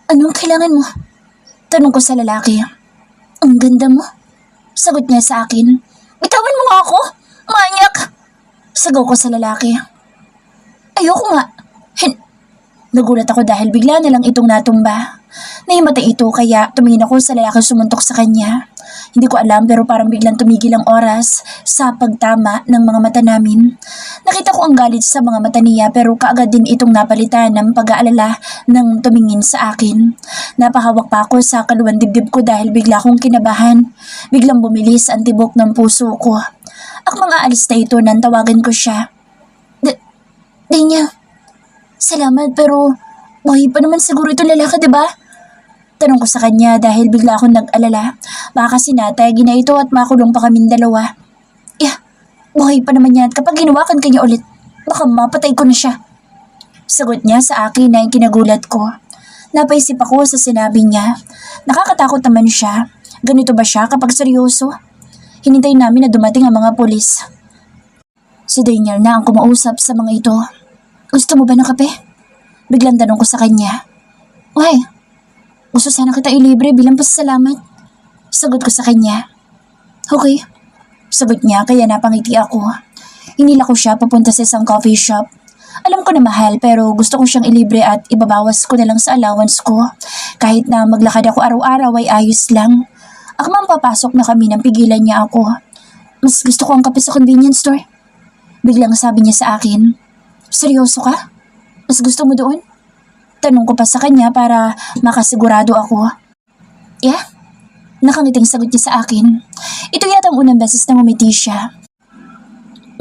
Anong kailangan mo? Tanong ko sa lalaki. Ang ganda mo. Sagot niya sa akin. Bitawan mo nga ako! Manyak! Sagot ko sa lalaki. Ayoko nga. Nagulat ako dahil bigla na lang itong natumba. Nahimatay ito kaya tumingin ako sa lalaki sumuntok sa kanya. Hindi ko alam pero parang biglang tumigil ang oras sa pagtama ng mga mata namin. Nakita ko ang galit sa mga mata niya pero kaagad din itong napalitan ng pag-aalala ng tumingin sa akin. Napahawak pa ako sa kaluwan dibdib ko dahil bigla akong kinabahan. Biglang bumilis ang tibok ng puso ko. Akmang aalis na ito nang tawagan ko siya. Danya, salamat pero buhay pa naman siguro itong lalaki, diba? Tanong ko sa kanya dahil bigla akong nag-alala. Baka sinatay na ito at makulong pa kaming dalawa. Buhay pa naman yan kapag ginawakan kanya ulit. Baka mapatay ko na siya. Sagot niya sa akin na yung kinagulat ko. Napaisip ako sa sinabi niya. Nakakatakot naman siya. Ganito ba siya kapag seryoso? Hinintay namin na dumating ang mga pulis. Si Daniel na ang kumausap sa mga ito. Gusto mo ba ng kape? Biglang tanong ko sa kanya. Why? Gusto sana kita ilibre bilang pasasalamat. Sagot ko sa kanya. Okay. Sagot niya kaya napangiti ako. Hinila ko siya papunta sa isang coffee shop. Alam ko na mahal pero gusto ko siyang ilibre at ibabawas ko na lang sa allowance ko. Kahit na maglakad ako araw-araw ay ayos lang. Akmang papasok na kami nang pigilan niya ako. Mas gusto ko ang kape sa convenience store. Biglang sabi niya sa akin. Seryoso ka? Mas gusto mo doon? Tanong ko pa sa kanya para makasigurado ako. Yeah? Nakangiting sagot niya sa akin. Ito yata ang unang beses na ngumiti siya.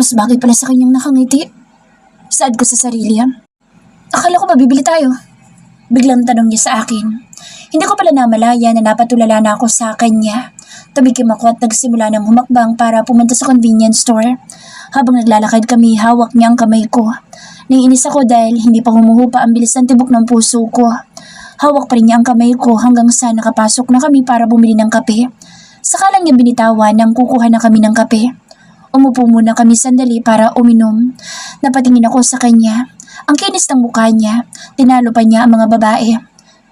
Mas bagay pala sa kanyang nakangiti. Saad ko sa sarili. Akala ko mabibili tayo. Biglang tanong niya sa akin. Hindi ko pala namalaya na napatulala na ako sa kanya. Tabikim ako at nagsimula ng humakbang para pumunta sa convenience store. Habang naglalakad kami, hawak niya ang kamay ko. Naiinis ako dahil hindi pa humuhupa ang bilis ng tibok ng puso ko. Hawak pa rin niya ang kamay ko hanggang sa nakapasok na kami para bumili ng kape. Saka lang niya binitawan nang kukuha na kami ng kape. Umupo muna kami sandali para uminom. Napatingin ako sa kanya. Ang kinis ng mukha niya. Tinalo pa niya ang mga babae.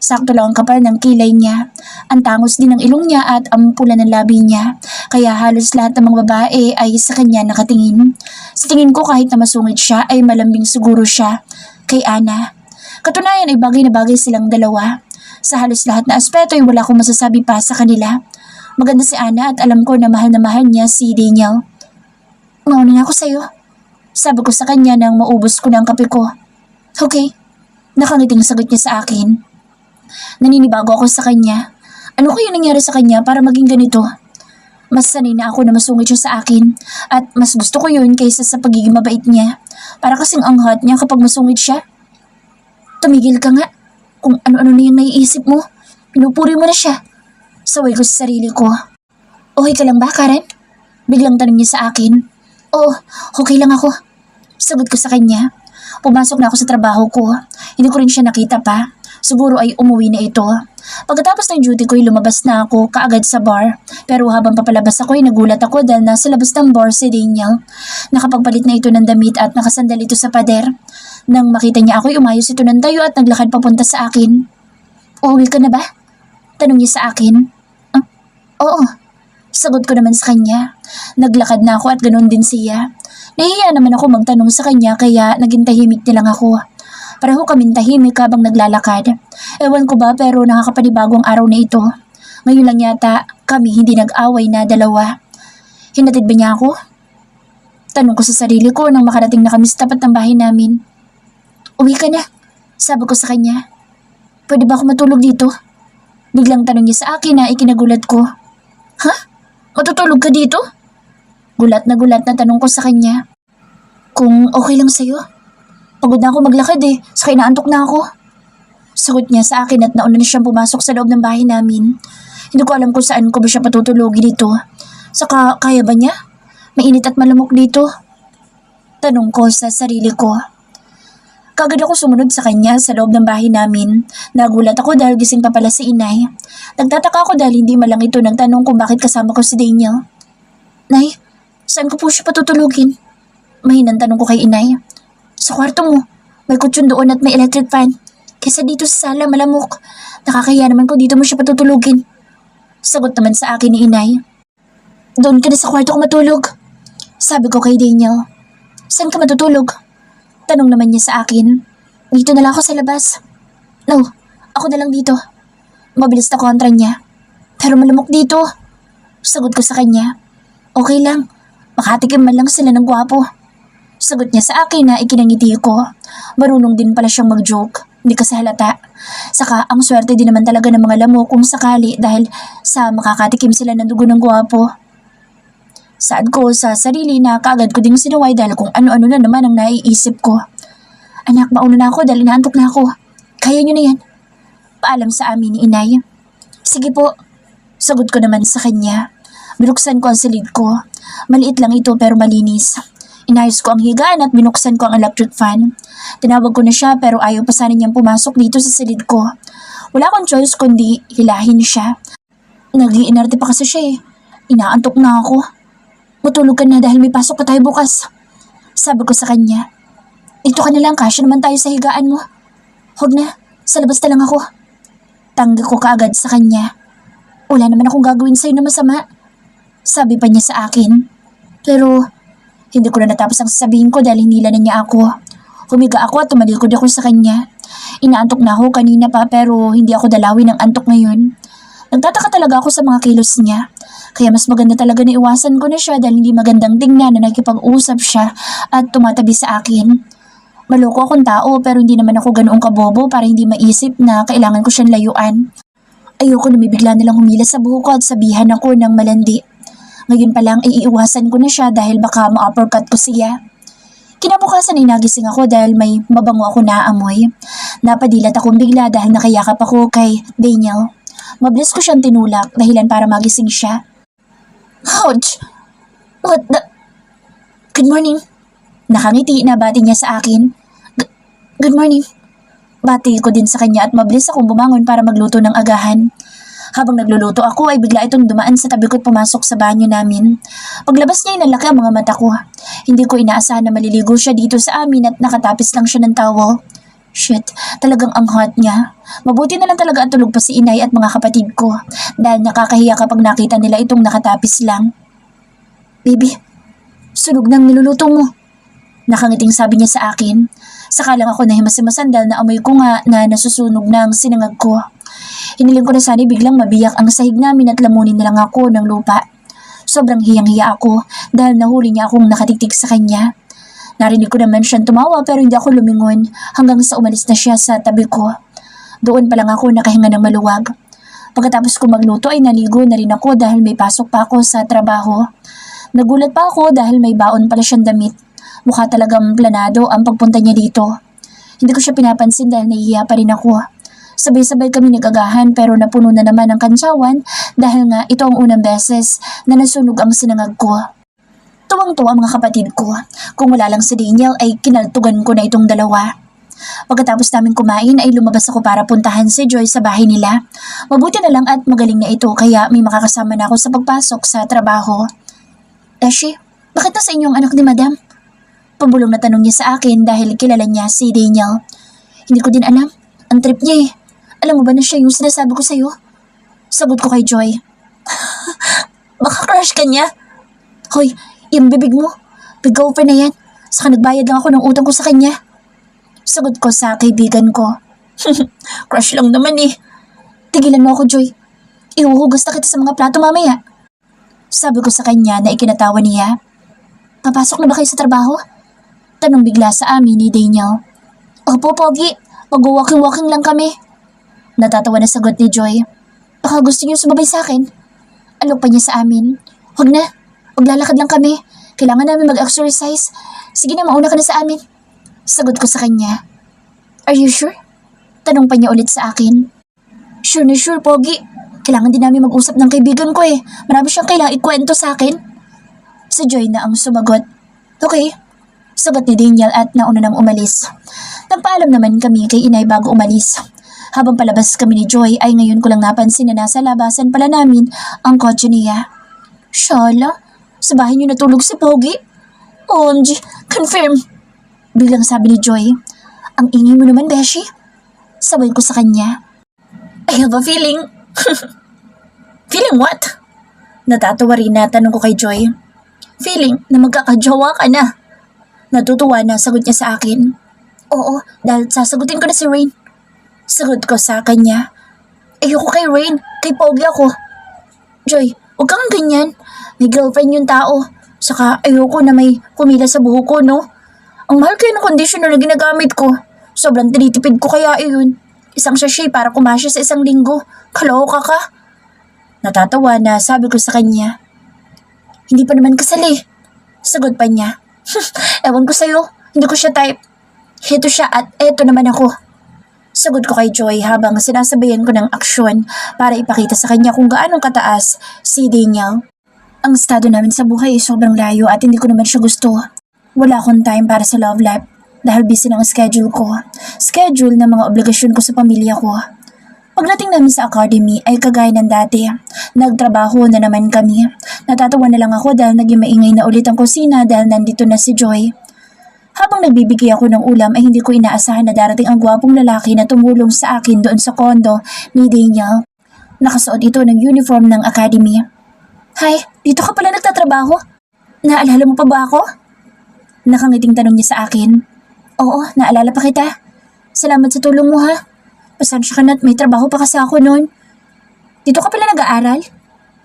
Sakto lang ang kapal ng kilay niya. Ang tangos din ng ilong niya at ang pula ng labi niya. Kaya halos lahat ng mga babae ay sa kanya nakatingin. Sa tingin ko kahit na masungit siya ay malambing siguro siya kay Ana. Katunayan ay bagay na bagay silang dalawa. Sa halos lahat na aspeto ay wala akong masasabi pa sa kanila. Maganda si Ana at alam ko na mahal niya si Daniel. Mauna na ako sa'yo. Sabi ko sa kanya nang maubos ko na ang kape ko. Okay. Nakangiting sagot niya sa akin. Naninibago ako sa kanya. Ano kaya nangyari sa kanya para maging ganito? Mas sanay na ako na masungit siya sa akin at mas gusto ko yun kaysa sa pagiging mabait niya. Para kasing ang hot niya kapag masungit siya. Tumigil ka nga. Kung ano-ano na yung naiisip mo, pinupuri mo na siya. Saway ko sa sarili ko. Okay ka lang ba, Karen? Biglang tanong niya sa akin. Oo, okay lang ako. Sagot ko sa kanya. Pumasok na ako sa trabaho ko. Hindi ko rin siya nakita pa. Siguro ay umuwi na ito. Pagkatapos ng duty ko ay lumabas na ako kaagad sa bar. Pero habang papalabas ako ay nagulat ako dahil nasa labas ng bar si Daniel. Nakapagpalit na ito ng damit at nakasandal ito sa pader. Nang makita niya ako ay umayos ito ng tayo at naglakad papunta sa akin. Uuwi ka na ba? Tanong niya sa akin. Oo. Sagot ko naman sa kanya. Naglakad na ako at ganoon din siya. Nahihiya naman ako magtanong sa kanya kaya naging tahimik na lang ako. Pareho kaming tahimik habang naglalakad. Ewan ko ba pero nakakapanibago ang araw na ito. Ngayon lang yata kami hindi nag-away na dalawa. Hinatid ba niya ako? Tanong ko sa sarili ko nang makarating na kami sa tapat ng bahay namin. Uwi ka na, sabi ko sa kanya. Pwede ba ako matulog dito? Biglang tanong niya sa akin na ikinagulat ko. Ha? Matutulog ka dito? Gulat na tanong ko sa kanya. Kung okay lang sa'yo. Pagod na ako maglakad saka inaantok na ako. Sagot niya sa akin at nauna na siyang pumasok sa loob ng bahay namin. Hindi ko alam kung saan ko ba siya patutulogin dito. Saka kaya ba niya? Mainit at malamok dito. Tanong ko sa sarili ko. Kagad ako sumunod sa kanya sa loob ng bahay namin. Nagulat ako dahil gising pa pala si inay. Nagtataka ako dahil hindi malang ito nagtanong kung bakit kasama ko si Daniel. Nay, saan ko po siya patutulogin? Mahinang tanong ko kay inay. Sa kwarto mo, may kutsyon doon at may electric fan. Kesa dito sa sala malamok. Nakakahiya naman kung dito mo siya patutulugin. Sagot naman sa akin ni inay. Doon ka na sa kwarto ko matulog. Sabi ko kay Daniel. Saan ka matutulog? Tanong naman niya sa akin. Dito na lang ako sa labas. No, ako na lang dito. Mabilis na kontra niya. Pero malamok dito. Sagot ko sa kanya. Okay lang. Makatikim man lang sila ng gwapo. Sagot niya sa akin na ikinangiti ko. Marunong din pala siyang mag-joke. Hindi kasi halata. Saka ang swerte din naman talaga ng mga lamok kung sakali dahil sa makakatikim sila ng dugo ng gwapo. Saad ko sa sarili na kaagad ko ding sinuway dahil kung ano-ano na naman ang naiisip ko. Anak, mauna na ako dahil inaantok na ako. Kaya niyo na yan. Paalam sa amin ni inay. Sige po. Sagot ko naman sa kanya. Binuksan ko ang silid ko. Maliit lang ito pero malinis. Inayos ko ang higaan at binuksan ko ang electric fan. Tinawag ko na siya pero ayaw pa sana niyang pumasok dito sa silid ko. Wala akong choice kundi hilahin siya. Nag-iinarte pa kasi siya eh. Inaantok na ako. Matulog ka na dahil may pasok pa tayo bukas. Sabi ko sa kanya. Dito ka na lang, kasya naman tayo sa higaan mo. Huwag na, sa labas na lang ako. Tanggi ko kaagad sa kanya. Wala naman akong gagawin sa'yo na masama. Sabi pa niya sa akin. Pero hindi ko na natapos ang sasabihin ko dahil hinila na niya ako. Humiga ako at tumalikod ako sa kanya. Inaantok na ako kanina pa pero hindi ako dalawin ng antok ngayon. Nagtataka talaga ako sa mga kilos niya. Kaya mas maganda talaga na iwasan ko na siya dahil hindi magandang tingnan na nakipag-usap siya at tumatabi sa akin. Maloko akong tao pero hindi naman ako ganoong kabobo para hindi maisip na kailangan ko siyang layuan. Ayoko na may bigla nilang humila sa buhok ko at sabihan ako ng malandi. Ngayon pa lang iiwasan ko na siya dahil baka ma-uppercut ko siya. Kinabukasan ay nagising ako dahil may mabango ako naaamoy. Napadilat akong bigla dahil nakayakap ako kay Daniel. Mabilis ko siyang tinulak dahilan para magising siya. Ouch! What the... Good morning. Nakangiti na bati niya sa akin. Good morning. Bati ko din sa kanya at mabilis akong bumangon para magluto ng agahan. Habang nagluluto ako ay bigla itong dumaan sa tabi ko at pumasok sa banyo namin. Paglabas niya ay nalaki ang mga mata ko. Hindi ko inaasahan na maliligo siya dito sa amin at nakatapis lang siya ng towel. Shit, talagang ang hot niya. Mabuti na lang talaga ang tulog pa si inay at mga kapatid ko dahil nakakahiya kapag nakita nila itong nakatapis lang. Baby, sunog ng niluluto mo. Nakangiting sabi niya sa akin. Saka lang ako nahimas-himasan dahil naamoy ko nga na nasusunog ng sinangag ko. Hiniling ko na sana biglang mabiyak ang sahig namin at lamunin na lang ako ng lupa. Sobrang hiyang-hiya ako dahil nahuli niya akong nakatiktik sa kanya. Narinig ko naman siyang tumawa pero hindi ako lumingon hanggang sa umalis na siya sa tabi ko. Doon pa lang ako nakahinga ng maluwag. Pagkatapos ko magluto ay naligo na rin ako dahil may pasok pa ako sa trabaho. Nagulat pa ako dahil may baon pala siyang damit. Mukha talagang planado ang pagpunta niya dito. Hindi ko siya pinapansin dahil nahihiya pa rin ako. Sabay-sabay kami nagagahan pero napuno na naman ang kantsawan dahil nga ito ang unang beses na nasunog ang sinangag ko. Tuwang-tuwa ang mga kapatid ko. Kung wala lang si Daniel ay kinaltugan ko na itong dalawa. Pagkatapos namin kumain ay lumabas ako para puntahan si Joy sa bahay nila. Mabuti na lang at magaling na ito kaya may makakasama na ako sa pagpasok sa trabaho. Dashi, bakit nasa inyong anak ni Madam? Pabulong na tanong niya sa akin dahil kilala niya si Daniel. Hindi ko din alam. Ang trip niya eh. Alam mo ba na siya yung sinasabi ko sa'yo? Sagot ko kay Joy. Baka crush ka niya? Hoy, yung bibig mo. Big-over na yan. Saka nagbayad lang ako ng utang ko sa kanya. Sagot ko sa kaibigan ko. Crush lang naman eh. Tigilan mo ako, Joy. Ihuhugas na kita sa mga plato mamaya. Sabi ko sa kanya na ikinatawa niya. Papasok na ba kayo sa trabaho? Tanong bigla sa amin ni Daniel. Opo, Pogi. Mag-walking-walking lang kami. Natatawa na sagot ni Joy. Baka gusto niyo sumabay sa akin. Alok pa niya sa amin. Huwag na. Maglalakad lang kami. Kailangan namin mag-exercise. Sige na, mauna ka na sa amin. Sagot ko sa kanya. Are you sure? Tanong pa niya ulit sa akin. Sure na sure, Pogi. Kailangan din namin mag-usap ng kaibigan ko eh. Marami siyang kailangang ikwento sa akin. Si Joy na ang sumagot. Okay. Sagot ni Daniel at nauna nang umalis. Nagpaalam naman kami kay inay bago umalis. Habang palabas kami ni Joy ay ngayon ko lang napansin na nasa labasan pala namin ang kotse niya. Shala, sa bahay niyo natulog si Pogi? OMG, confirm. Biglang sabi ni Joy. Ang ingay mo naman, Beshi. Sabay ko sa kanya. I have a feeling. Feeling what? Natatawa rin na tanong ko kay Joy. Feeling na magkakajowa ka na. Natutuwa na sagot niya sa akin. Oo, dahil sasagutin ko na si Rain. Sagot ko sa kanya. Ayoko kay Rain, kay Pogi ako. Joy, huwag kang ganyan. May girlfriend yung tao. Saka ayoko na may kumila sa buhok ko, no? Ang mahal kayo ng conditioner na ginagamit ko. Sobrang tinitipid ko kaya iyon. Isang sachet para kumasya sa isang linggo. Kaloka ka. Natatawa na sabi ko sa kanya. Hindi pa naman kasali. Sagot pa niya. Ewan ko sa'yo, hindi ko siya type. Heto siya at eto naman ako. Sagot ko kay Joy habang sinasabayan ko ng aksyon para ipakita sa kanya kung gaano kataas si Daniel. Ang estado namin sa buhay ay sobrang layo at hindi ko naman siya gusto. Wala akong time para sa love life dahil busy ng schedule ko. Schedule ng mga obligasyon ko sa pamilya ko. Pagdating namin sa academy ay kagaya ng dati. Nagtrabaho na naman kami. Natatawa na lang ako dahil naging maingay na ulit ang kusina dahil nandito na si Joy. Habang nagbibigay ako ng ulam ay hindi ko inaasahan na darating ang gwapong lalaki na tumulong sa akin doon sa kondo ni Daniel. Nakasuot ito ng uniform ng academy. Hi, dito ka pala nagtatrabaho? Naalala mo pa ba ako? Nakangiting tanong niya sa akin. Oo, naalala pa kita. Salamat sa tulong mo ha. Pasensya ka na't may trabaho pa kasi ako noon. Dito ka pala nag-aaral?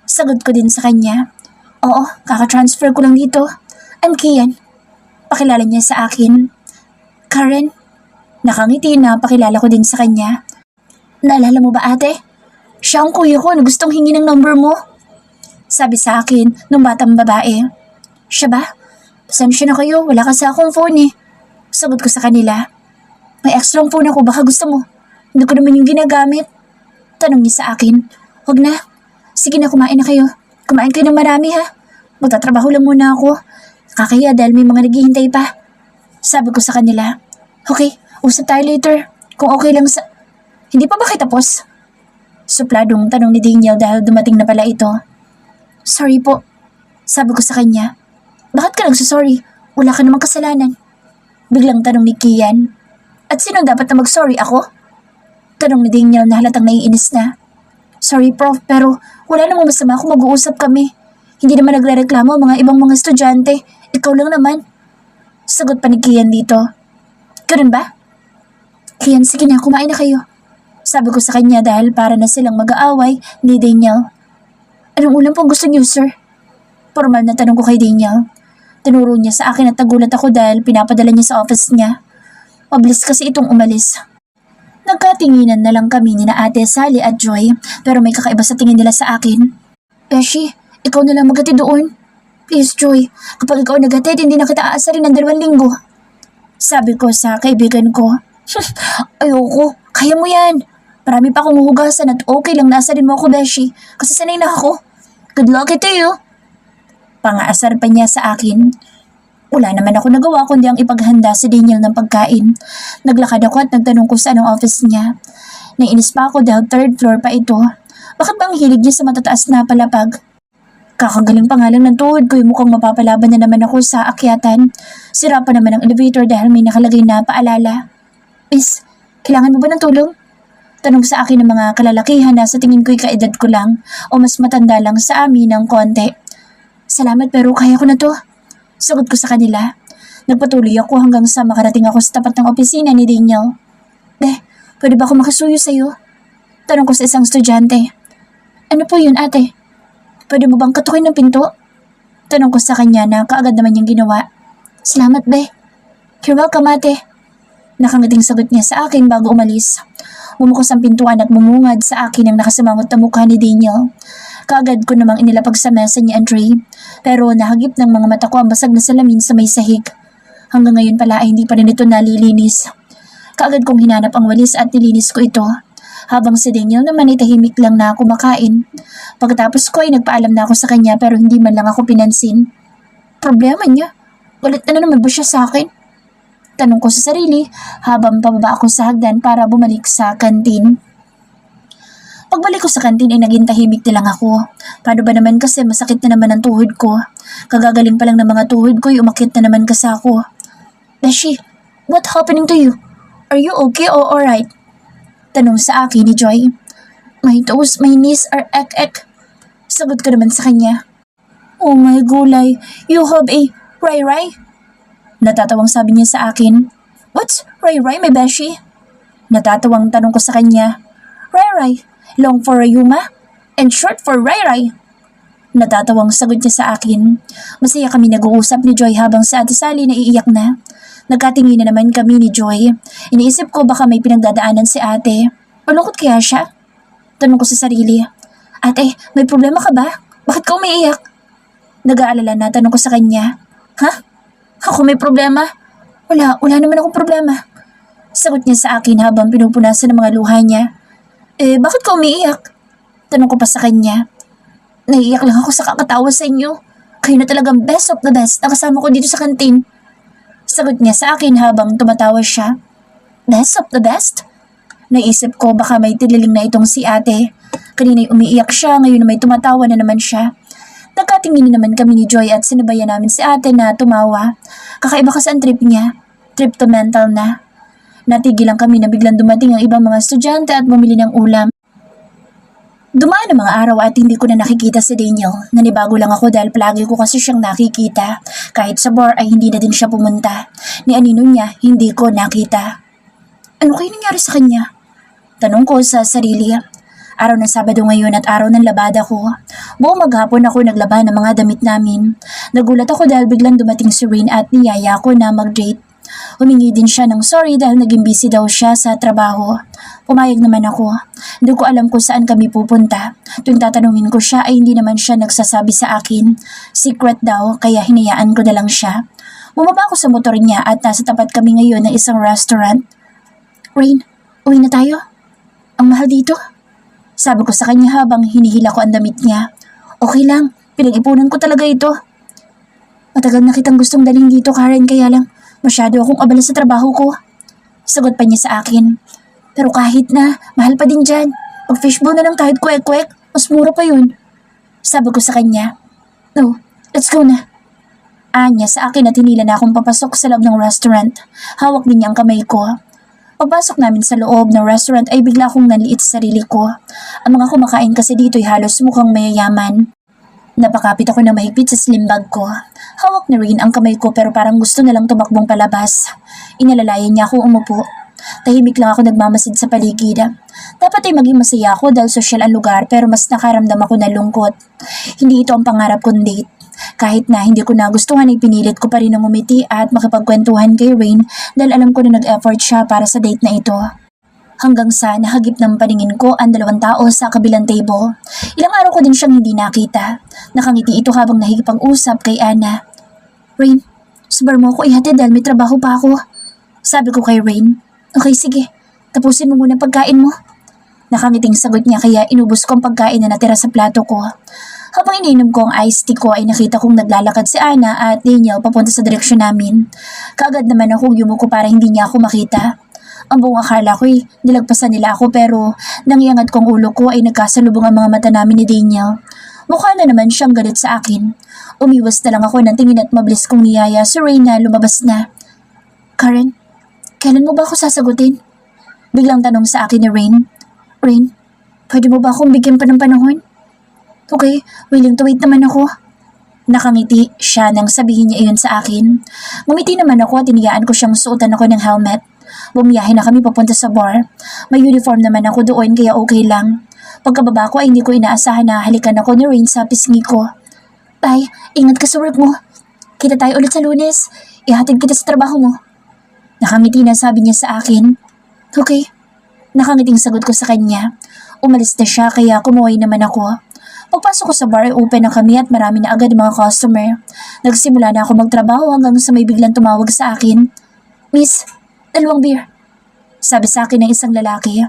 Sagot ko din sa kanya. Oo, kaka-transfer ko lang dito. I'm Kian. Pakilala niya sa akin. Karen. Nakangiti na pakilala ko din sa kanya. Naalala mo ba ate? Siya ang kuya ko na gustong hingi ng number mo. Sabi sa akin nung batang babae. Siya ba? Pasensya na kayo, wala kasi akong phone eh. Sagot ko sa kanila. May extra phone ako, baka gusto mo. Hindi ko naman yung ginagamit. Tanong niya sa akin. Huwag na. Sige na, kumain na kayo. Kumain kayo ng marami ha. Magtatrabaho lang muna ako. Kakaya dahil may mga naghihintay pa. Sabi ko sa kanila. Okay, usap tayo later. Kung okay lang sa... Hindi pa ba kayo tapos? Supladong tanong ni Daniel dahil dumating na pala ito. Sorry po. Sabi ko sa kanya. Bakit ka nagsasorry? Wala ka namang kasalanan. Biglang tanong ni Kian. At sino dapat na mag-sorry, ako? Tanong ni Daniel na halatang naiinis na. Sorry prof, pero wala namang masama kung mag-uusap kami. Hindi naman nagre-reklamo ang mga ibang mga estudyante. Ikaw lang naman. Sagot pa ni Kian dito. Ganun ba? Kian, sige na, kumain na kayo. Sabi ko sa kanya dahil para na silang mag-aaway ni Daniel. Anong ulam pong gusto niyo, sir? Formal na tanong ko kay Daniel. Tinuro niya sa akin at nagulat ako dahil pinapadala niya sa office niya. Mabilis kasi itong umalis. Nagkatinginan na lang kami ni na Ate Sally at Joy pero may kakaiba sa tingin nila sa akin. Beshi, ikaw na lang maghatid doon. Please Joy, kapag ikaw naghatid hindi na kita aasarin ng 2 linggo. Sabi ko sa kaibigan ko. Ayoko, kaya mo yan. Marami pa akong huhugasan at okay lang naasarin mo ako Beshi kasi sanay na ako. Good luck to you. Pangaasar pa niya sa akin. Wala naman ako nagawa kundi ang ipaghanda sa Daniel ng pagkain. Naglakad ako at nagtanong ko sa anong office niya. Naiinis pa ako dahil 3rd floor pa ito. Bakit bang hilig niya sa matataas na palapag? Kakagaling pa nga lang ng tuhod ko yung mukhang mapapalaban na naman ako sa akyatan. Sira pa naman ang elevator dahil may nakalagay na paalala. Miss, kailangan mo ba ng tulong? Tanong sa akin ng mga kalalakihan na sa tingin ko'y kaedad ko lang o mas matanda lang sa amin ng konti. Salamat pero kaya ko na to. Sagot ko sa kanila. Nagpatuloy ako hanggang sa makarating ako sa tapat ng opisina ni Daniel. Pwede ba ako makasuyo sa'yo? Tanong ko sa isang estudyante. Ano po yun ate? Pwede mo bang katukin ng pinto? Tanong ko sa kanya na kaagad naman niyang ginawa. Salamat be. You're welcome ate. Nakangiting sagot niya sa akin bago umalis. Bumukos ang pintuan at bumungad sa akin ang nakasamangot na mukha ni Daniel. Kaagad ko namang inilapag sa mesa ni Andre, pero nahagip ng mga mata ko ang basag na salamin sa may sahig. Hanggang ngayon pala ay hindi pa rin ito nalilinis. Kaagad kong hinanap ang walis at nilinis ko ito, habang si Daniel naman ay tahimik lang na kumakain. Pagkatapos ko ay nagpaalam na ako sa kanya pero hindi man lang ako pinansin. Problema niya? Galit na naman ba siya sa akin? Tanong ko sa sarili habang pababa ako sa hagdan para bumalik sa kantin. Pagbalik ko sa kantin ay naging tahimik na lang ako. Paano ba naman kasi masakit na naman ang tuhod ko. Kagagaling pa lang ng mga tuhod ko ay umakyat na naman kasi ako. Beshi, what happening to you? Are you okay or alright? Tanong sa akin ni Joy. My toes, my knees are ek-ek. Sagot ko naman sa kanya. Oh my gulay, you have a ray-ray? Natatawang sabi niya sa akin. What's ray-ray, my beshi? Natatawang tanong ko sa kanya. Ray-ray, long for Rayuma, and short for ray-ray. Natatawang sagot niya sa akin. Masaya kami nag-uusap ni Joy habang si Ate Sally naiiyak na. Nagkatingin na naman kami ni Joy. Iniisip ko baka may pinagdadaanan si ate. Malungkot kaya siya? Tanong ko sa sarili. Ate, may problema ka ba? Bakit ka umiiyak? Nag-aalala na tanong ko sa kanya. Ha? Ako may problema? Wala naman akong problema. Sagot niya sa akin habang pinupunasan ng mga luha niya. Bakit ka umiiyak? Tanong ko pa sa kanya. Naiiyak lang ako sa kakatawa sa inyo. Kayo na talagang best of the best na kasama ko dito sa kantin. Sagot niya sa akin habang tumatawa siya. Best of the best? Naisip ko baka may tililing na itong si ate. Kanina'y umiiyak siya, ngayon na may tumatawa na naman siya. Nagkatingin naman kami ni Joy at sinabayan namin si ate na tumawa. Kakaiba kasi ang trip niya. Trip to mental na. Natigil lang kami na biglang dumating ang ibang mga estudyante at bumili ng ulam. Dumaan ang mga araw at hindi ko na nakikita si Daniel. Nanibago lang ako dahil palagi ko kasi siyang nakikita. Kahit sa bar ay hindi na din siya pumunta. Ni anino niya, hindi ko nakita. Ano kayo nangyari sa kanya? Tanong ko sa sarili. Araw ng Sabado ngayon at araw ng labada ko. Buong maghapon ako naglaba ng mga damit namin. Nagulat ako dahil biglang dumating si Rain at niyaya ko na mag-date. Humingi din siya ng sorry dahil naging busy daw siya sa trabaho. Pumayag naman ako. Hindi ko alam kung saan kami pupunta. Tuwing tatanungin ko siya ay hindi naman siya nagsasabi sa akin. Secret daw kaya hinayaan ko na lang siya. Bumaba ako sa motor niya at nasa tapat kami ngayon ng isang restaurant. Rain, uwi na tayo? Ang mahal dito? Sabi ko sa kanya habang hinihila ko ang damit niya. Okay lang, pinag-ipunan ko talaga ito. Matagal na kitang gustong dalhin dito, Karen, kaya lang masyado akong abala sa trabaho ko. Sagot pa niya sa akin. Pero kahit na, mahal pa din dyan. Pag fishbowl na lang kahit kwek-kwek, mas mura pa yun. Sabi ko sa kanya. No, let's go na. Anya sa akin at hinila na akong papasok sa loob ng restaurant. Hawak din niya ang kamay ko. Pagpasok namin sa loob ng restaurant ay bigla akong nanliit sa sarili ko. Ang mga kumakain kasi dito ay halos mukhang mayayaman. Napakapit ako ng mahigpit sa slim bag ko. Hawak na rin ang kamay ko pero parang gusto na lang tumakbong palabas. Inalalayan niya akong umupo. Tahimik lang ako nagmamasid sa paligid. Dapat ay maging masaya ako dahil social ang lugar pero mas nakaramdam ako ng lungkot. Hindi ito ang pangarap kong date. Kahit na hindi ko nagustuhan ay pinilit ko pa rin ang umiti at makipagkwentuhan kay Rain dahil alam ko na nag-effort siya para sa date na ito. Hanggang sa nahagip ng paningin ko ang dalawang tao sa kabilang table. Ilang araw ko din siyang hindi nakita. Nakangiti ito habang nahikipag-usap kay Anna. Rain, sabar mo ako ihatid dahil may trabaho pa ako. Sabi ko kay Rain. Okay, sige. Tapusin mo muna ang pagkain mo. Nakangiting sagot niya kaya inubos ko ang pagkain na natira sa plato ko. Habang iniinom ko ang iced tea ko ay nakita kong naglalakad si Anna at Daniel papunta sa direksyon namin. Kaagad naman akong yumuko para hindi niya ako makita. Ang buong akala ko'y nilagpasan nila ako pero nangiangat kong ulo ko ay nagkasalubong ang mga mata namin ni Daniel. Mukha na naman siyang galit sa akin. Umiwas na lang ako ng tingin at mabilis kong niyaya si Rain na lumabas na. Karen, kailan mo ba ako sasagutin? Biglang tanong sa akin ni Rain. Rain, pwede mo ba akong bigyan pa ng panahon? Okay, willing to wait naman ako. Nakangiti siya nang sabihin niya iyon sa akin. Ngumiti naman ako at iniyaan ko siyang suotan ako ng helmet. Bumiyahe na kami papunta sa bar. May uniform naman ako doon kaya okay lang. Pagkababa ko ay hindi ko inaasahan na halikan ako ni Rain sa pisngi ko. Tay, ingat ka sa work mo. Kita tayo ulit sa Lunes. Ihatid kita sa trabaho mo. Nakangiti na sabi niya sa akin. Okay. Nakangiting sagot ko sa kanya. Umalis na siya kaya kumuhay naman ako. Pagpasok ko sa bar ay open na kami at marami na agad mga customer. Nagsimula na ako magtrabaho hanggang sa may biglang tumawag sa akin. Miss, 2 beer. Sabi sa akin ng isang lalaki.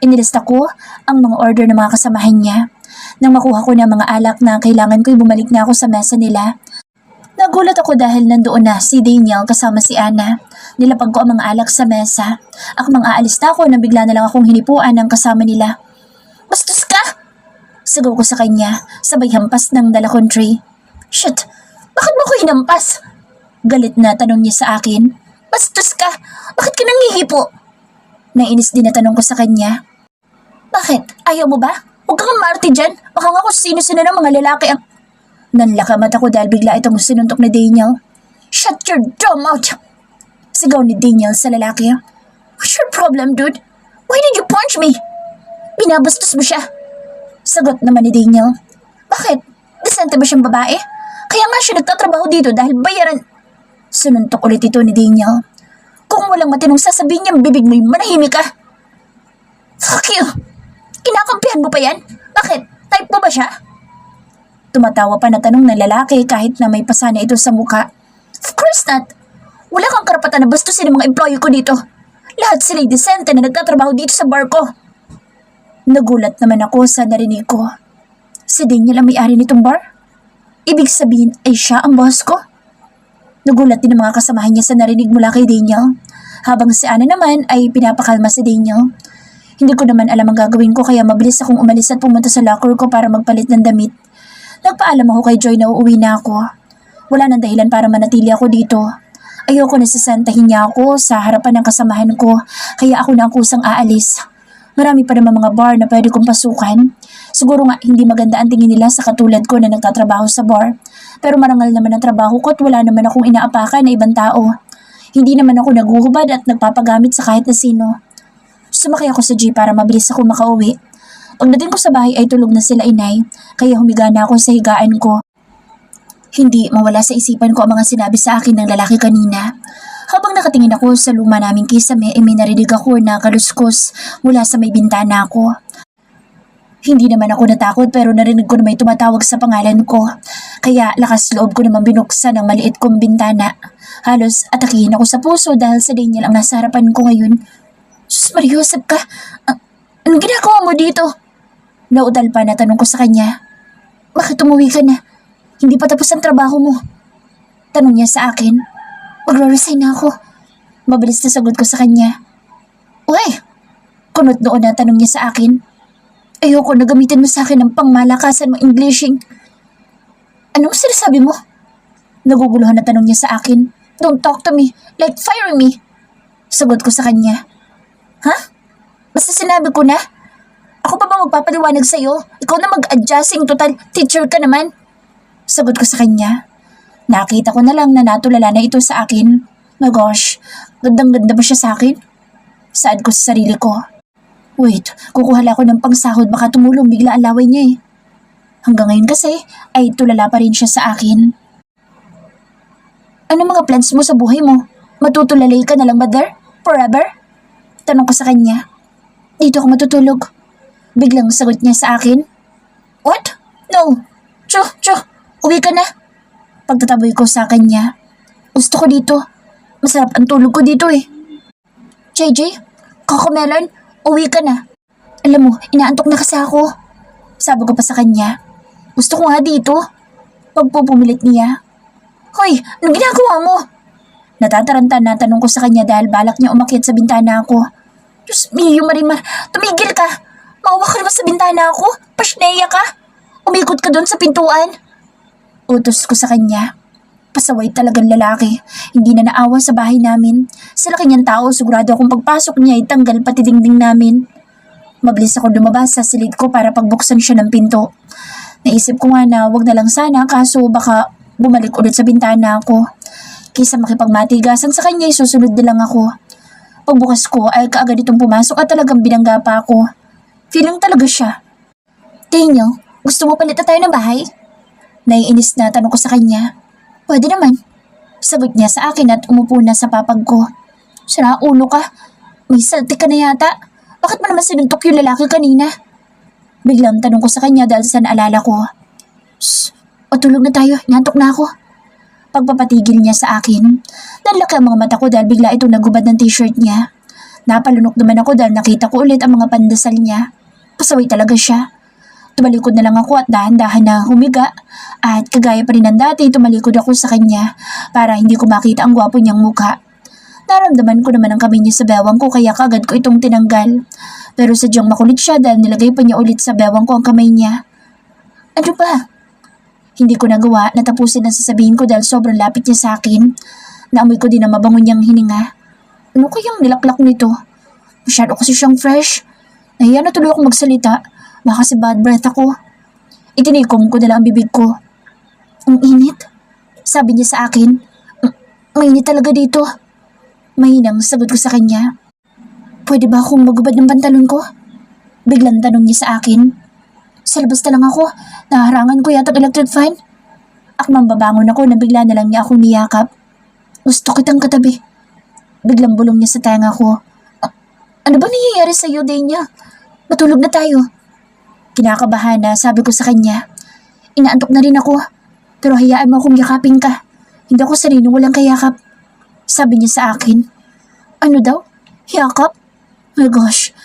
Inilista ko ang mga order ng mga kasamahan niya. Nang makuha ko ng mga alak na kailangan ko'y bumalik na ako sa mesa nila. Nagulat ako dahil nandoon na si Daniel kasama si Anna. Nilapag ko ang mga alak sa mesa. Akmang aalis na ako nang bigla na lang akong hinipuan ng kasama nila. Bastos ka! Sigaw ko sa kanya, sabay hampas ng dala kong tray. Shit! Bakit mo ko hinampas? Galit na tanong niya sa akin. Bastos ka! Bakit ka nangihipo? Nainis din na tanong ko sa kanya. Bakit? Ayaw mo ba? Huwag kang maarte dyan. Baka nga kung sino-sino ng mga lalaki ang... Nanlaka mata ko dahil bigla itong sinuntok ni Daniel. Shut your dumb mouth! Sigaw ni Daniel sa lalaki. What's your problem, dude? Why did you punch me? Binabastos mo siya. Sagot naman ni Daniel. Bakit? Desente ba siyang babae? Kaya nga siya nagtatrabaho dito dahil bayaran... Sununtok ulit ito ni Daniel. Kung walang matinong sasabihin niyang bibig mo'y manahimik ka. Fuck you! Kinakampihan mo pa yan? Bakit? Type mo ba siya? Tumatawa pa na tanong ng lalaki kahit na may pasana ito sa muka. Of course not! Wala kang karapatan na bastusin ang mga employee ko dito. Lahat sila'y desente na nagtatrabaho dito sa bar ko. Nagulat naman ako sa narinig ko. Si Daniel ang may-ari nitong bar? Ibig sabihin ay siya ang boss ko? Nagulat din ang mga kasamahan niya sa narinig mula kay Daniel. Habang si Ana naman ay pinapakalma si Daniel. Hindi ko naman alam ang gagawin ko kaya mabilis akong umalis at pumunta sa locker ko para magpalit ng damit. Nagpaalam ako kay Joy na uuwi na ako. Wala nang dahilan para manatili ako dito. Ayoko na sasantahin niya ako sa harapan ng kasamahan ko kaya ako na ang kusang aalis. Marami pa naman mga bar na pwede kong pasukan. Siguro nga hindi maganda ang tingin nila sa katulad ko na nagtatrabaho sa bar. Pero marangal naman ang trabaho ko at wala naman akong inaapakan na ibang tao. Hindi naman ako naguhubad at nagpapagamit sa kahit na sino. Sumakay ako sa jeep para mabilis ako makauwi. Pagdating ko sa bahay ay tulog na sila inay, kaya humiga na ako sa higaan ko. Hindi mawala sa isipan ko ang mga sinabi sa akin ng lalaki kanina. Habang nakatingin ako sa luma naming kisame ay may narinig ako na kaluskos mula sa may bintana ko. Hindi naman ako natakot pero narinig ko na may tumatawag sa pangalan ko. Kaya lakas loob ko naman binuksan ang maliit kong bintana. Halos atakihin ako sa puso dahil sa Daniel ang nasa harapan ko ngayon. Sus Mariosep ka! Anong ginagawa mo dito? Nautal pa na tanong ko sa kanya. Bakit umuwi ka na? Hindi pa tapos ang trabaho mo. Tanong niya sa akin. Magre-resign na ako. Mabilis na sagot ko sa kanya. Uy! Kunot noon na tanong niya sa akin. Ayoko na gamitin mo sa akin ng pangmalakasan mo Englishing. Anong sinasabi mo? Naguguluhan na tanong niya sa akin. Don't talk to me, like fire me. Sagot ko sa kanya. Ha? Basta sinabi ko na? Ako pa ba magpapaliwanag sa'yo? Ikaw na mag-adjusting, total teacher ka naman. Sagot ko sa kanya. Nakita ko na lang na natulala na ito sa akin. My gosh, gandang-ganda ba siya sa akin? Saad ko sa sarili ko. Wait, kukuha ako ng pangsahod baka tumulong bigla ang laway niya eh. Hanggang ngayon kasi ay tulala pa rin siya sa akin. Ano mga plans mo sa buhay mo? Matutulalay ka na lang ba there? Forever? Tanong ko sa kanya. Dito ako matutulog. Biglang sagot niya sa akin. What? No. Chu. Uwi ka na. Pagtataboy ko sa kanya. Gusto ko dito. Masarap ang tulog ko dito eh. JJ, Cocomelon, uwi ka na. Alam mo, inaantok na kasi ako. Sabi ko pa sa kanya. Gusto ko nga dito. Pagpupumilit niya. Hoy, anong ginagawa mo? Natataranta na tanong ko sa kanya dahil balak niya umakyat sa bintana ako. Diyos mio, Marimar, tumigil ka. Maawa ka naman sa bintana ako. Pasneya ka. Umikot ka doon sa pintuan. Utos ko sa kanya. Pasaway talagang lalaki. Hindi na naawa sa bahay namin. Sa laki niyang tao, sigurado akong pagpasok niya ay tanggal pati dingding namin. Mabilis ako lumabas sa silid ko para pagbuksan siya ng pinto. Naisip ko nga na wag na lang sana kaso baka bumalik ulit sa bintana ako. Kaysa makipagmatigasan sa kanya ay susunod na lang ako. Pagbukas ko ay kaagad itong pumasok at talagang binangga pa ako. Feeling talaga siya. Daniel, gusto mo palit na tayo ng bahay? Naiinis na tanong ko sa kanya. Pwede naman. Sagot niya sa akin at umupo na sa papag ko. Sira ulo ka. May saltik ka na yata. Bakit mo naman sinuntok yung lalaki kanina? Biglang tanong ko sa kanya dahil sa naalala ko. Shh, patulog na tayo. Nantok na ako. Pagpapatigil niya sa akin. Nanlaki ang mga mata ko dahil bigla itong nagubad ng t-shirt niya. Napalunok naman ako dahil nakita ko ulit ang mga pandasal niya. Pasaway talaga siya. Tumalikod na lang ako at dahan-dahan na humiga at kagaya pa rin ng dati tumalikod ako sa kanya para hindi ko makita ang gwapo niyang mukha. Naramdaman ko naman ang kamay niya sa bewang ko kaya kagad ko itong tinanggal. Pero sadyang makulit siya dahil nilagay pa niya ulit sa bewang ko ang kamay niya. Ano ba? Hindi ko nagawa na tapusin ang sasabihin ko dahil sobrang lapit niya sa akin. Naamoy ko din ang mabango niyang hininga. Ano kayang nilaklak nito? Masyado kasi siyang fresh. Nahiya na tuloy ako magsalita. Baka kasi bad breath ako. Itinikom ko na lang ang bibig ko. Ang init. Sabi niya sa akin. Mainit talaga dito. Mahinang sagot ko sa kanya. Pwede ba akong magubad ng pantalon ko? Biglang tanong niya sa akin. Sa labas na lang ako. Naharangan ko yata ang electric fan. Akmang babangon ako na bigla na lang niya akong niyakap. Gusto kitang katabi. Biglang bulong niya sa tenga ko. Ano ba nangyayari sa iyo, Dania? Matulog na tayo. Kinakabahan na sabi ko sa kanya. Inaantok na rin ako. Pero hayaan mo akong yakapin ka. Hindi ako sanay na walang kayakap. Sabi niya sa akin. Ano daw? Yakap? My gosh.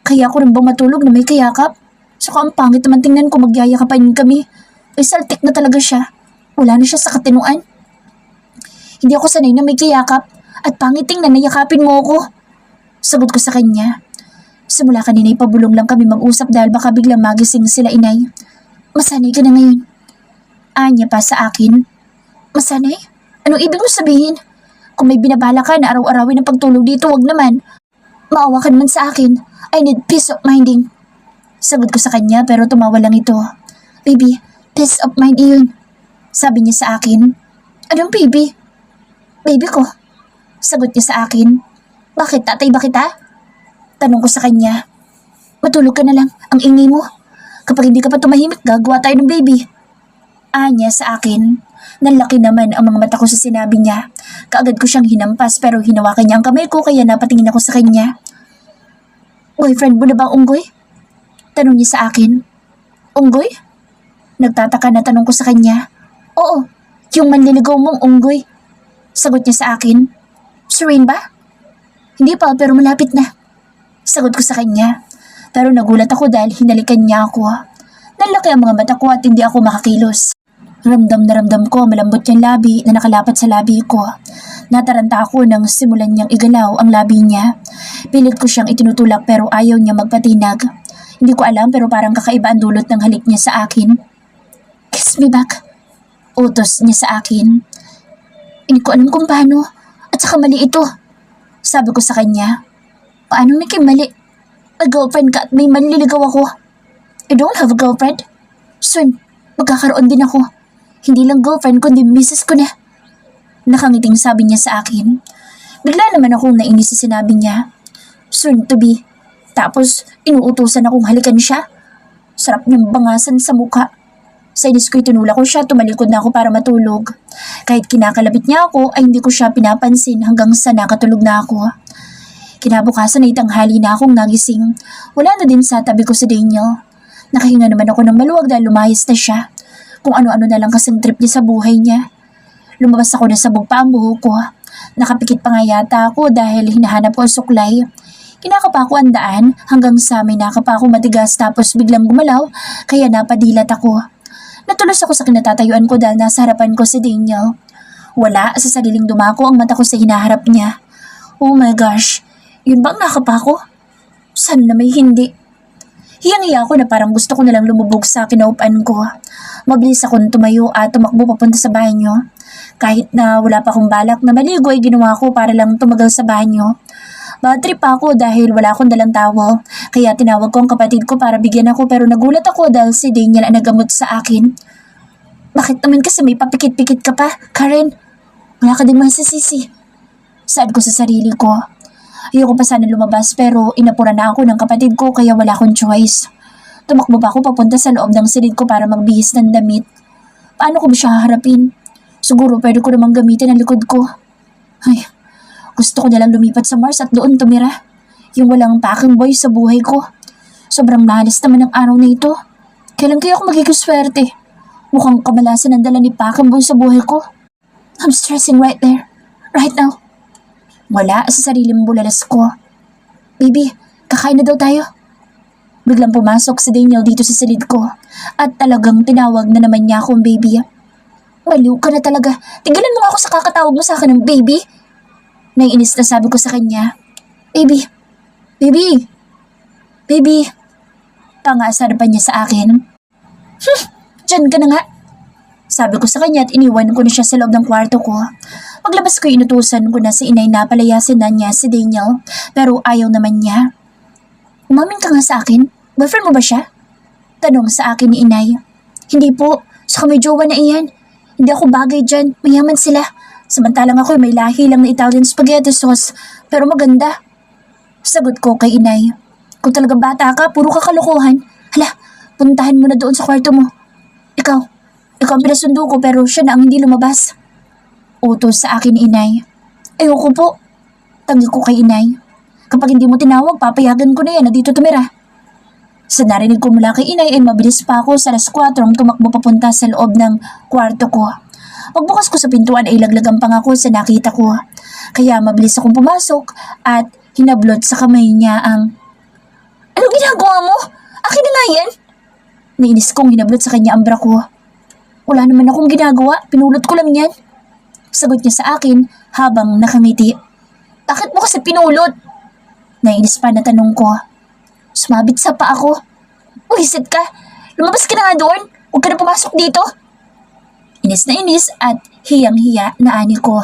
Kaya ako rin bang matulog na may kayakap? Saka ang pangit naman tingnan ko magyayakapan kami. Ay saltik na talaga siya. Wala na siya sa katinuan. Hindi ako sanay na may kayakap. At pangit tingnan na yakapin mo ako. Sagot ko sa kanya. Simula kanina ipabulong lang kami mag-usap dahil baka biglang magising sila inay. Masanay ka na ngayon. Anya pa sa akin. Masanay? Anong ibig mo sabihin? Kung may binabala ka na araw-arawin ang pagtulog dito, wag naman. Maawa ka naman sa akin. I need peace of minding. Sagot ko sa kanya pero tumawa lang ito. Baby, peace of mind iyon. Sabi niya sa akin. Anong baby? Baby ko. Sagot niya sa akin. Bakit, tatay ba kita? Tanong ko sa kanya. Matulog ka na lang, ang ingay mo. Kapag hindi ka pa tumahimik, gagawa tayo ng baby. Anya sa akin. Nalaki naman ang mga mata ko sa sinabi niya. Kaagad ko siyang hinampas pero hinawakan niya ang kamay ko kaya napatingin ako sa kanya. Boyfriend mo na ba ang unggoy? Tanong niya sa akin. Unggoy? Nagtataka na tanong ko sa kanya. Oo, yung manliligaw mong unggoy. Sagot niya sa akin. Serene ba? Hindi pa pero malapit na. Sagot ko sa kanya. Pero nagulat ako dahil hinalikan niya ako. Nalaki ang mga mata ko at hindi ako makakilos. Ramdam na ramdam ko malambot niyang labi na nakalapat sa labi ko. Nataranta ako nang simulan niyang igalaw ang labi niya. Pilit ko siyang itinutulak pero ayaw niya magpatinag. Hindi ko alam pero parang kakaiba ang dulot ng halik niya sa akin. Kiss me back. Utos niya sa akin. Hindi ko alam kung paano at saka mali ito. Sabi ko sa kanya. Paano naging mali? May girlfriend ka at may manliligaw ako. I don't have a girlfriend. Soon, magkakaroon din ako. Hindi lang girlfriend kundi misis ko na. Nakangiting sabi niya sa akin. Bigla naman akong nainis sa sinabi niya. Soon to be. Tapos inuutusan akong halikan siya. Sarap niyang bangasan sa mukha. Sa inis ko itinula ko siya, tumalikod na ako para matulog. Kahit kinakalabit niya ako ay hindi ko siya pinapansin hanggang sa nakatulog na ako. Kinabukasan ay tanghali na akong nagising. Wala na din sa tabi ko si Daniel. Nakahinga naman ako ng maluwag dahil lumayas na siya. Kung ano-ano na lang kasing trip niya sa buhay niya. Lumabas ako na sabog pa ang buhok ko. Nakapikit pa nga yata ako dahil hinahanap ko ang suklay. Kinakapa ko ang daan hanggang sa may nakapa ako matigas tapos biglang gumalaw kaya napadilat ako. Natulos ako sa kinatatayuan ko dahil nasa harapan ko si Daniel. Wala sa sariling dumako ang mata ko sa hinaharap niya. Oh my gosh, yun bang nakapa ko? Sana na may hindi. Hiyang-hiya ako na parang gusto ko nalang lumubog sa kinaupan ko. Mabilis akong tumayo at tumakbo papunta sa banyo. Kahit na wala pa akong balak na maligo ay ginawa ko para lang tumagal sa banyo. Bad trip ako dahil wala akong dalang towel. Kaya tinawag ko ang kapatid ko para bigyan ako pero nagulat ako dahil si Daniel ang nagamot sa akin. Bakit naman kasi may papikit-pikit ka pa, Karen? Wala ka din masisisi. Saad ko sa sarili ko. Ayoko pa sana lumabas pero inapura na ako ng kapatid ko kaya wala akong choice. Tumakbo pa ako papunta sa loob ng silid ko para magbihis ng damit. Paano ko ba siya haharapin? Siguro pwede ko namang gamitin ang likod ko. Ay, gusto ko nalang lumipat sa Mars at doon tumira. Yung walang packing boy sa buhay ko. Sobrang mahalis naman ang araw na ito. Kailan kaya ako magiging swerte? Mukhang kamalasan ang dala ni packing boy sa buhay ko. I'm stressing right there. Right now. Wala sa sariling bulalas ko. Baby, kakain na daw tayo. Biglang pumasok si Daniel dito sa silid ko. At talagang tinawag na naman niya akong baby. Baliw ka na talaga. Tigilan mo nga ako sa kakatawag mo sa akin ng baby. Naiinis na sabi ko sa kanya. Baby. Baby. Baby. Pangasar pa niya sa akin. Diyan ka na nga. Sabi ko sa kanya at iniwan ko na siya sa loob ng kwarto ko. Paglabas ko, inutusan ko na si inay na palayasin na niya si Daniel, pero ayaw naman niya. Umamin ka nga sa akin, boyfriend mo ba siya? Tanong sa akin ni inay. Hindi po, saka may jowa na iyan. Hindi ako bagay dyan, mayaman sila. Samantalang ako may lahi lang na Italian spaghetti sauce, pero maganda. Sagot ko kay inay. Kung talaga bata ka, puro ka kalokohan. Hala, puntahan mo na doon sa kwarto mo. Ikaw ang pinasundo ko pero siya na ang hindi lumabas. Utos sa akin ni inay. Ayoko po. Tangi ko kay inay. Kapag hindi mo tinawag, papayagan ko na yan na dito tumira. Sa narinig ko mula kay inay ay mabilis pa ako sa 4:00 tumakbo papunta sa loob ng kwarto ko. Pagbukas ko sa pintuan ay laglagan pa ako sa nakita ko. Kaya mabilis akong pumasok at hinablot sa kamay niya ang... Anong ginagawa mo? Akin na nga yan! Nainis kong hinablot sa kanya ang bra ko. Wala naman akong ginagawa, pinulot ko lang yan. Sagot niya sa akin habang nakangiti. Bakit mo kasi pinulot? Nainis pa na tanong ko. Sumabit sa pa ako. Wisit ka, lumabas ka na nga doon. Huwag ka na pumasok dito. Inis na inis at hiyang-hiya na ani ko.